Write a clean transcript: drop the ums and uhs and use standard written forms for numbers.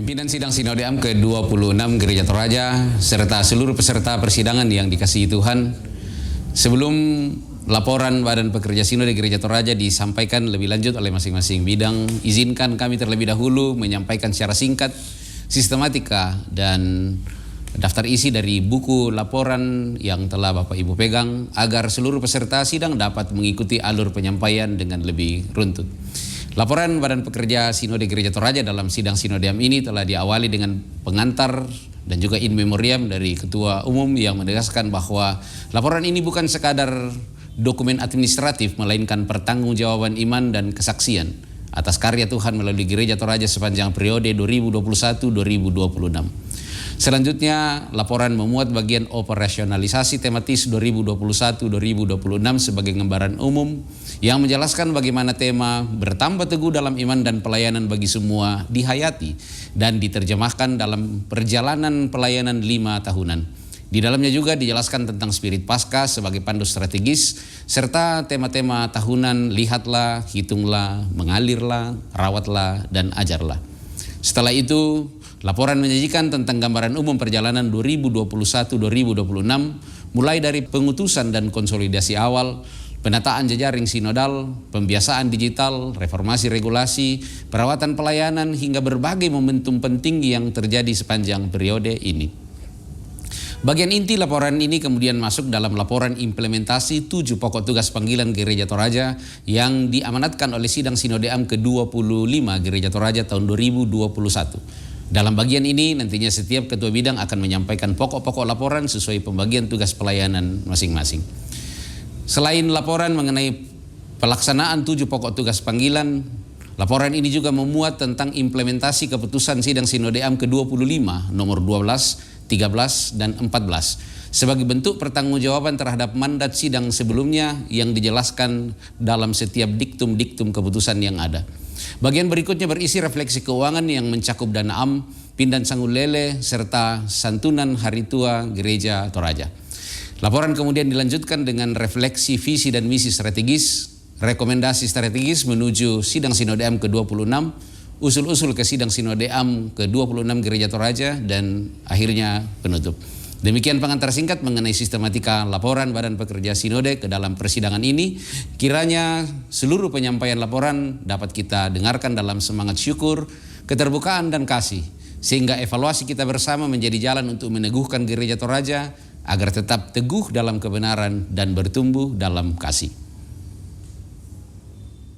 Pimpinan Sidang Sinode AM ke-26 Gereja Toraja serta seluruh peserta persidangan yang dikasihi Tuhan, sebelum laporan Badan Pekerja Sinode Gereja Toraja disampaikan lebih lanjut oleh masing-masing bidang, izinkan kami terlebih dahulu menyampaikan secara singkat sistematika dan daftar isi dari buku laporan yang telah Bapak Ibu pegang agar seluruh peserta sidang dapat mengikuti alur penyampaian dengan lebih runtut. Laporan Badan Pekerja Sinode Gereja Toraja dalam sidang Sinodeam ini telah diawali dengan pengantar dan juga in memoriam dari Ketua Umum yang menegaskan bahwa laporan ini bukan sekadar dokumen administratif melainkan pertanggungjawaban iman dan kesaksian atas karya Tuhan melalui Gereja Toraja sepanjang periode 2021-2026. Selanjutnya, laporan memuat bagian operasionalisasi tematis 2021-2026 sebagai gambaran umum yang menjelaskan bagaimana tema bertambah teguh dalam iman dan pelayanan bagi semua dihayati dan diterjemahkan dalam perjalanan pelayanan 5 tahunan. Di dalamnya juga dijelaskan tentang spirit Paskah sebagai pandu strategis serta tema-tema tahunan lihatlah, hitunglah, mengalirlah, rawatlah, dan ajarlah. Setelah itu, laporan menyajikan tentang gambaran umum perjalanan 2021-2026 mulai dari pengutusan dan konsolidasi awal, penataan jejaring sinodal, pembiasaan digital, reformasi regulasi, perawatan pelayanan hingga berbagai momentum penting yang terjadi sepanjang periode ini. Bagian inti laporan ini kemudian masuk dalam laporan implementasi 7 pokok tugas panggilan Gereja Toraja yang diamanatkan oleh Sidang Sinodeam ke-25 Gereja Toraja tahun 2021. Dalam bagian ini nantinya setiap ketua bidang akan menyampaikan pokok-pokok laporan sesuai pembagian tugas pelayanan masing-masing. Selain laporan mengenai pelaksanaan 7 pokok tugas panggilan, laporan ini juga memuat tentang implementasi keputusan Sidang Sinodeam ke-25 nomor 12, 13, dan 14 sebagai bentuk pertanggungjawaban terhadap mandat sidang sebelumnya yang dijelaskan dalam setiap diktum-diktum keputusan yang ada. Bagian berikutnya berisi refleksi keuangan yang mencakup dana am, pindan sanggul lele, serta santunan hari tua Gereja Toraja. Laporan kemudian dilanjutkan dengan refleksi visi dan misi strategis, rekomendasi strategis menuju Sidang Sinodeam ke-26, usul-usul ke Sidang Sinodeam ke-26 Gereja Toraja, dan akhirnya penutup. Demikian pengantar singkat mengenai sistematika laporan Badan Pekerja Sinode ke dalam persidangan ini. Kiranya seluruh penyampaian laporan dapat kita dengarkan dalam semangat syukur, keterbukaan, dan kasih, sehingga evaluasi kita bersama menjadi jalan untuk meneguhkan Gereja Toraja agar tetap teguh dalam kebenaran dan bertumbuh dalam kasih.